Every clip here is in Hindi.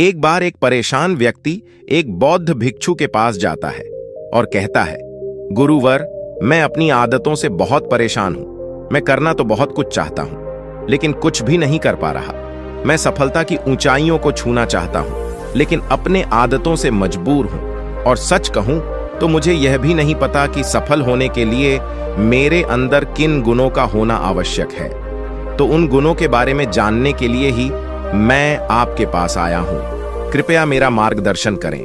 एक बार एक परेशान व्यक्ति एक बौद्ध भिक्षु के पास जाता है और कहता है, गुरुवर, मैं अपनी आदतों से बहुत परेशान हूं। मैं करना तो बहुत कुछ चाहता हूं, लेकिन कुछ भी नहीं कर पा रहा। मैं सफलता की ऊंचाइयों को छूना चाहता हूं, लेकिन अपने आदतों से मजबूर हूं। और सच कहूं तो मुझे यह भी नहीं पता कि सफल होने के लिए मेरे अंदर किन गुणों का होना आवश्यक है। तो उन गुणों के बारे में जानने के लिए ही मैं आपके पास आया हूं। कृपया मेरा मार्गदर्शन करें।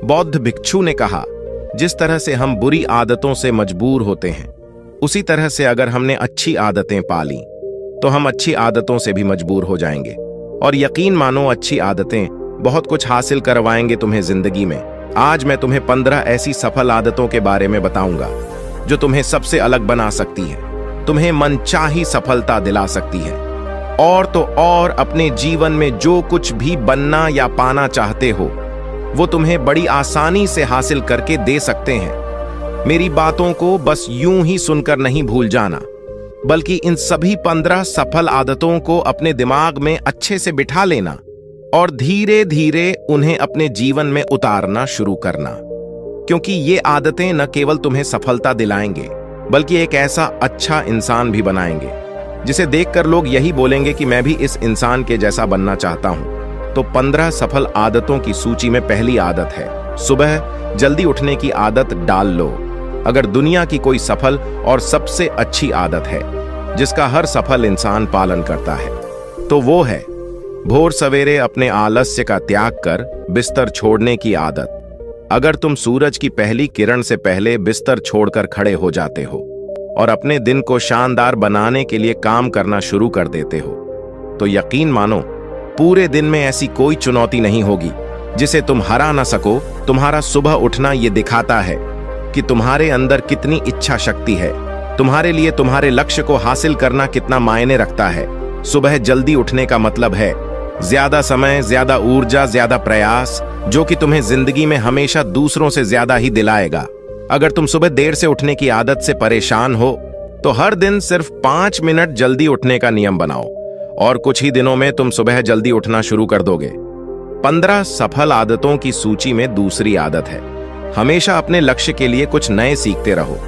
बौद्ध भिक्षु ने कहा, जिस तरह से हम बुरी आदतों से मजबूर होते हैं, उसी तरह से अगर हमने अच्छी आदतें पाली तो हम अच्छी आदतों से भी मजबूर हो जाएंगे। और यकीन मानो, अच्छी आदतें बहुत कुछ हासिल करवाएंगे तुम्हें जिंदगी में। आज मैं तुम्हें 15 ऐसी सफल आदतों के बारे में बताऊंगा जो तुम्हें सबसे अलग बना सकती है, तुम्हें मनचाही सफलता दिला सकती है, और तो और अपने जीवन में जो कुछ भी बनना या पाना चाहते हो वो तुम्हें बड़ी आसानी से हासिल करके दे सकते हैं। मेरी बातों को बस यूं ही सुनकर नहीं भूल जाना, बल्कि इन सभी 15 सफल आदतों को अपने दिमाग में अच्छे से बिठा लेना और धीरे धीरे उन्हें अपने जीवन में उतारना शुरू करना। क्योंकि ये आदतें न केवल तुम्हें सफलता दिलाएंगे, बल्कि एक ऐसा अच्छा इंसान भी बनाएंगे जिसे देखकर लोग यही बोलेंगे कि मैं भी इस इंसान के जैसा बनना चाहता हूं। तो 15 सफल आदतों की सूची में पहली आदत है, सुबह जल्दी उठने की आदत डाल लो। अगर दुनिया की कोई सफल और सबसे अच्छी आदत है जिसका हर सफल इंसान पालन करता है, तो वो है भोर सवेरे अपने आलस्य का त्याग कर बिस्तर छोड़ने की आदत। अगर तुम सूरज की पहली किरण से पहले बिस्तर छोड़कर खड़े हो जाते हो और अपने दिन को शानदार बनाने के लिए काम करना शुरू कर देते हो, तो यकीन मानो, पूरे दिन में ऐसी कोई चुनौती नहीं होगी जिसे तुम हरा ना सको। तुम्हारा सुबह उठना ये दिखाता है कि तुम्हारे अंदर कितनी इच्छा शक्ति है, तुम्हारे लिए तुम्हारे लक्ष्य को हासिल करना कितना मायने रखता है। सुबह जल्दी उठने का मतलब है ज्यादा समय, ज्यादा ऊर्जा, ज्यादा प्रयास, जो कि तुम्हें जिंदगी में हमेशा दूसरों से ज्यादा ही दिलाएगा। अगर तुम सुबह देर से उठने की आदत से परेशान हो तो हर दिन सिर्फ 5 मिनट जल्दी उठने का नियम बनाओ और कुछ ही दिनों में तुम सुबह जल्दी उठना शुरू कर दोगे। 15 सफल आदतों की सूची में दूसरी आदत है, हमेशा अपने लक्ष्य के लिए कुछ नए सीखते रहो।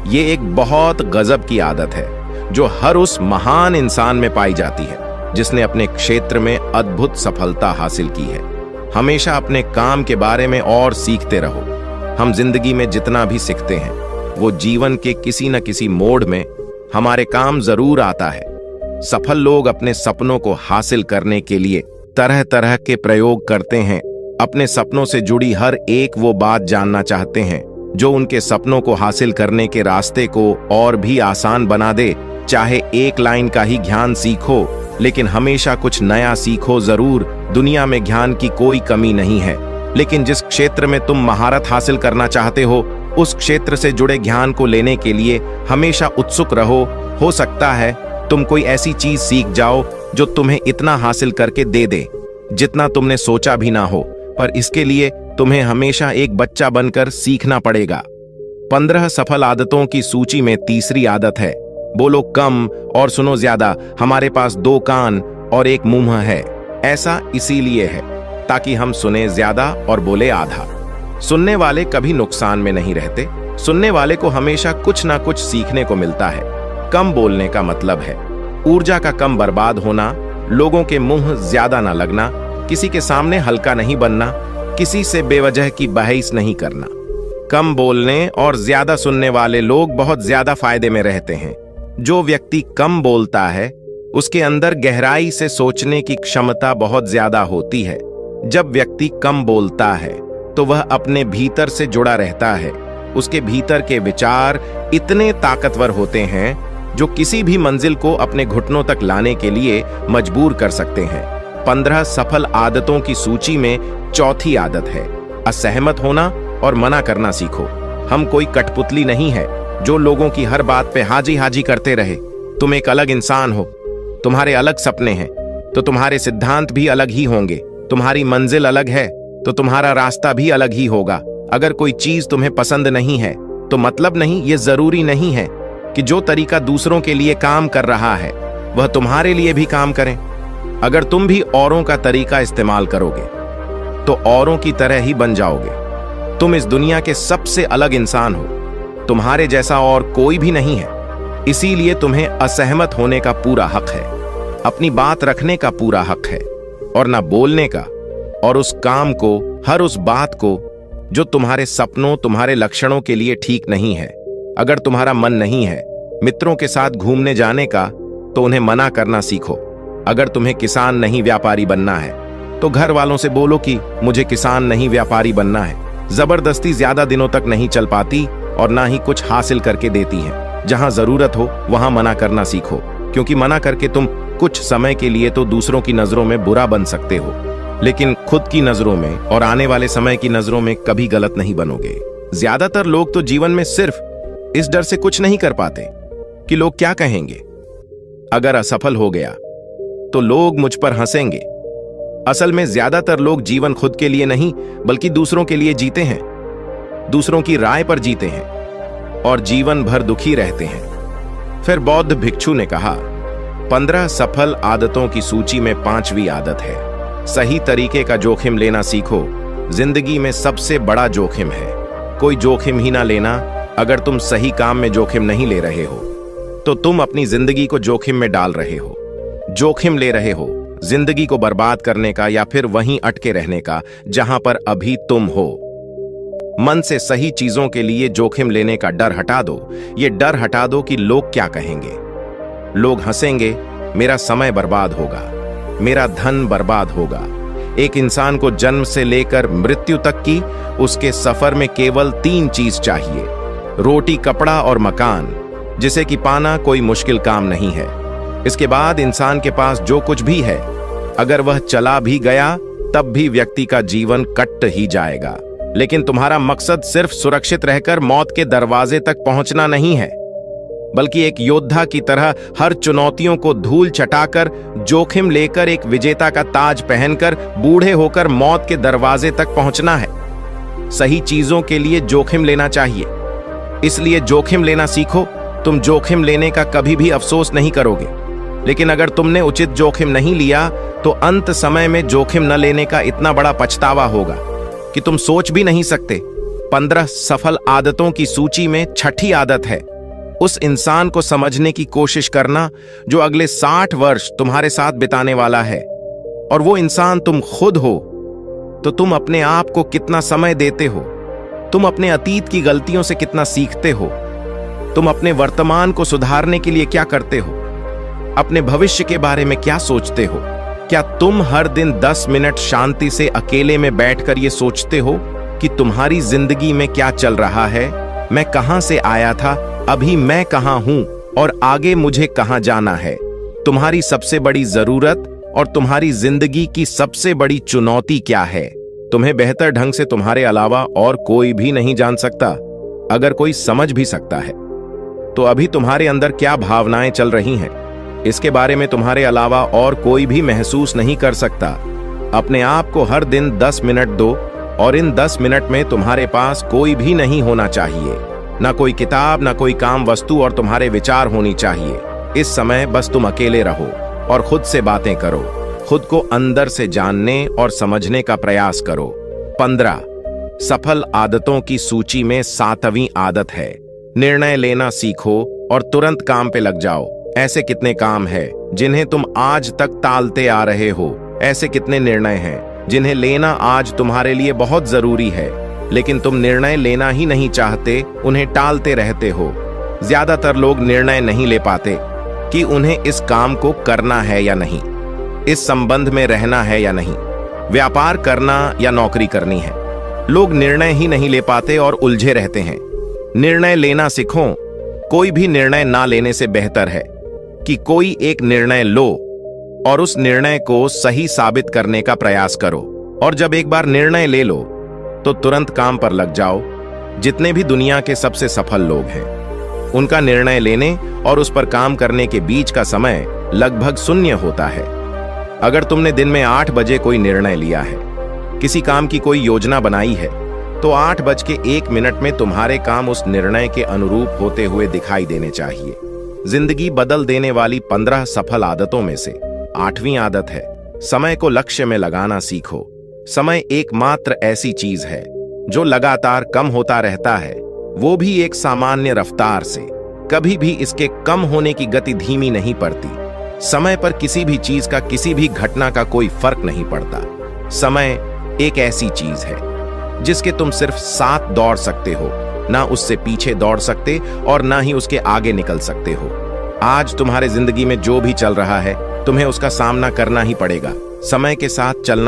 ये एक बहुत गजब की आदत है जो हर उस महान इंसान में पाई जाती है जिसने अपने क्षेत्र में अद्भुत सफलता हासिल की है। हमेशा अपने काम के बारे में और सीखते रहो। हम जिंदगी में जितना भी सीखते हैं वो जीवन के किसी न किसी मोड़ में हमारे काम जरूर आता है। सफल लोग अपने सपनों को हासिल करने के लिए तरह तरह के प्रयोग करते हैं। अपने सपनों से जुड़ी हर एक वो बात जानना चाहते हैं जो उनके सपनों को हासिल करने के रास्ते को और भी आसान बना दे। चाहे एक लाइन का ही ज्ञान सीखो, लेकिन हमेशा कुछ नया सीखो जरूर। दुनिया में ज्ञान की कोई कमी नहीं है, लेकिन जिस क्षेत्र में तुम महारत हासिल करना चाहते हो उस क्षेत्र से जुड़े ज्ञान को लेने के लिए हमेशा उत्सुक रहो। हो सकता है तुम कोई ऐसी चीज सीख जाओ जो तुम्हें इतना हासिल करके दे दे जितना तुमने सोचा भी ना हो, पर इसके लिए तुम्हें हमेशा एक बच्चा बनकर सीखना पड़ेगा। 15 सफल आदतों की सूची में तीसरी आदत है, बोलो कम और सुनो ज्यादा। हमारे पास 2 कान और 1 मुंह है। ऐसा इसीलिए है ताकि हम सुने ज्यादा और बोले आधा। सुनने वाले कभी नुकसान में नहीं रहते। सुनने वाले को हमेशा कुछ ना कुछ सीखने को मिलता है। कम बोलने का मतलब है ऊर्जा का कम बर्बाद होना, लोगों के मुंह ज्यादा ना लगना, किसी के सामने हल्का नहीं बनना, किसी से बेवजह की बहस नहीं करना। कम बोलने और ज्यादा सुनने वाले लोग बहुत ज्यादा फायदे में रहते हैं। जो व्यक्ति कम बोलता है उसके अंदर गहराई से सोचने की क्षमता बहुत ज्यादा होती है। जब व्यक्ति कम बोलता है तो वह अपने भीतर से जुड़ा रहता है। उसके भीतर के विचार इतने ताकतवर होते हैं जो किसी भी मंजिल को अपने घुटनों तक लाने के लिए मजबूर कर सकते हैं। 15 सफल आदतों की सूची में चौथी आदत है, असहमत होना और मना करना सीखो। हम कोई कठपुतली नहीं है जो लोगों की हर बात पे हाजी हाजी करते रहे। तुम एक अलग इंसान हो, तुम्हारे अलग सपने हैं तो तुम्हारे सिद्धांत भी अलग ही होंगे। तुम्हारी मंजिल अलग है तो तुम्हारा रास्ता भी अलग ही होगा। अगर कोई चीज तुम्हें पसंद नहीं है तो मतलब नहीं, ये जरूरी नहीं है कि जो तरीका दूसरों के लिए काम कर रहा है वह तुम्हारे लिए भी काम करें। अगर तुम भी औरों का तरीका इस्तेमाल करोगे तो औरों की तरह ही बन जाओगे। तुम इस दुनिया के सबसे अलग इंसान हो, तुम्हारे जैसा और कोई भी नहीं है। इसीलिए तुम्हें असहमत होने का पूरा हक है, अपनी बात रखने का पूरा हक है, और ना बोलने का, और उस काम को, हर उस बात को जो तुम्हारे सपनों, तुम्हारे लक्षणों के लिए ठीक नहीं है। अगर तुम्हारा मन नहीं है मित्रों के साथ घूमने जाने का, तो उन्हें मना करना सीखो। अगर तुम्हें किसान नहीं व्यापारी बनना है, तो घर वालों से बोलो कि मुझे किसान नहीं व्यापारी बनना है। जबरदस्ती ज्यादा दिनों तक नहीं चल पाती और ना ही कुछ हासिल करके देती है। जहां जरूरत हो वहां मना करना सीखो, क्योंकि मना करके तुम कुछ समय के लिए तो दूसरों की नजरों में बुरा बन सकते हो, लेकिन खुद की नजरों में और आने वाले समय की नजरों में कभी गलत नहीं बनोगे। ज्यादातर लोग तो जीवन में सिर्फ इस डर से कुछ नहीं कर पाते कि लोग क्या कहेंगे। अगर असफल हो गया तो लोग मुझ पर हंसेंगे। असल में ज्यादातर लोग जीवन खुद के लिए नहीं बल्कि दूसरों के लिए जीते हैं, दूसरों की राय पर जीते हैं और जीवन भर दुखी रहते हैं। फिर बौद्ध भिक्षु ने कहा, 15 सफल आदतों की सूची में 5वीं आदत है, सही तरीके का जोखिम लेना सीखो। जिंदगी में सबसे बड़ा जोखिम है कोई जोखिम ही ना लेना। अगर तुम सही काम में जोखिम नहीं ले रहे हो तो तुम अपनी जिंदगी को जोखिम में डाल रहे हो। जोखिम ले रहे हो जिंदगी को बर्बाद करने का या फिर वहीं अटके रहने का जहां पर अभी तुम हो। मन से सही चीजों के लिए जोखिम लेने का डर हटा दो। ये डर हटा दो कि लोग क्या कहेंगे। लोग हंसेंगे, मेरा समय बर्बाद होगा, मेरा धन बर्बाद होगा। एक इंसान को जन्म से लेकर मृत्यु तक की उसके सफर में केवल 3 चीज चाहिए, रोटी, कपड़ा और मकान, जिसे कि पाना कोई मुश्किल काम नहीं है। इसके बाद इंसान के पास जो कुछ भी है, अगर वह चला भी गया तब भी व्यक्ति का जीवन कट ही जाएगा। लेकिन तुम्हारा मकसद सिर्फ सुरक्षित रहकर मौत के दरवाजे तक पहुंचना नहीं है, बल्कि एक योद्धा की तरह हर चुनौतियों को धूल चटाकर, जोखिम लेकर, एक विजेता का ताज पहनकर बूढ़े होकर मौत के दरवाजे तक पहुंचना है। सही चीजों के लिए जोखिम लेना चाहिए, इसलिए जोखिम लेना सीखो। तुम जोखिम लेने का कभी भी अफसोस नहीं करोगे, लेकिन अगर तुमने उचित जोखिम नहीं लिया तो अंत समय में जोखिम न लेने का इतना बड़ा पछतावा होगा कि तुम सोच भी नहीं सकते। 15 सफल आदतों की सूची में 6ठी आदत है, उस इंसान को समझने की कोशिश करना जो अगले 60 वर्ष तुम्हारे साथ बिताने वाला है, और वो इंसान तुम खुद हो। तो तुम अपने आप को कितना समय देते हो, तुम अपने अतीत की गलतियों से कितना सीखते हो, तुम अपने वर्तमान को सुधारने के लिए क्या करते हो, अपने भविष्य के बारे में क्या सोचते हो। क्या तुम हर दिन 10 मिनट शांति से अकेले में बैठकर ये सोचते हो कि तुम्हारी जिंदगी में क्या चल रहा है, मैं कहां से आया था, अभी मैं कहां हूं और आगे मुझे कहां जाना है। तुम्हारी सबसे बड़ी जरूरत और तुम्हारी जिंदगी की सबसे बड़ी चुनौती क्या है, तुम्हें बेहतर ढंग से तुम्हारे अलावा और कोई भी नहीं जान सकता। अगर कोई समझ भी सकता है तो अभी तुम्हारे अंदर क्या भावनाएं चल रही हैं, इसके बारे में तुम्हारे अलावा और कोई भी महसूस नहीं कर सकता। अपने आप को हर दिन 10 मिनट दो, और इन 10 मिनट में तुम्हारे पास कोई भी नहीं होना चाहिए, ना कोई किताब, ना कोई काम वस्तु, और तुम्हारे विचार होनी चाहिए। इस समय बस तुम अकेले रहो और खुद से बातें करो, खुद को अंदर से जानने और समझने का प्रयास करो। 15 सफल आदतों की सूची में 7वीं आदत है, निर्णय लेना सीखो और तुरंत काम पे लग जाओ। ऐसे कितने काम हैं जिन्हें तुम आज तक टालते आ रहे हो, ऐसे कितने निर्णय हैं जिन्हें लेना आज तुम्हारे लिए बहुत जरूरी है, लेकिन तुम निर्णय लेना ही नहीं चाहते, उन्हें टालते रहते हो। ज्यादातर लोग निर्णय नहीं ले पाते कि उन्हें इस काम को करना है या नहीं, इस संबंध में रहना है या नहीं, व्यापार करना या नौकरी करनी है। लोग निर्णय ही नहीं ले पाते और उलझे रहते हैं। निर्णय लेना सीखो। कोई भी निर्णय ना लेने से बेहतर है कि कोई एक निर्णय लो और उस निर्णय को सही साबित करने का प्रयास करो। और जब एक बार निर्णय ले लो तो तुरंत काम पर लग जाओ। जितने भी दुनिया के सबसे सफल लोग हैं, उनका निर्णय लेने और उस पर काम करने के बीच का समय लगभग 0 होता है। अगर तुमने दिन में 8 बजे कोई निर्णय लिया है, किसी काम की कोई योजना बनाई है, तो 8:01 में तुम्हारे काम उस निर्णय के अनुरूप होते हुए दिखाई देने चाहिए। जिंदगी बदल देने वाली 15 सफल आदतों में से 8वीं आदत है, समय को लक्ष्य में लगाना सीखो। समय एकमात्र ऐसी चीज है जो लगातार कम होता रहता है, वो भी एक सामान्य रफ्तार से। कभी भी इसके कम होने की गति धीमी नहीं पड़ती। समय पर किसी भी चीज का, किसी भी घटना का कोई फर्क नहीं पड़ता। समय एक ऐसी चीज है जिसके तुम सिर्फ साथ दौड़ सकते हो, ना उससे पीछे दौड़ सकते और ना ही उसके आगे निकल सकते हो। आज तुम्हारे जिंदगी में जो भी चल रहा है, तुम्हें उसका सामना करना ही पड़ेगा। समय के साथ चलना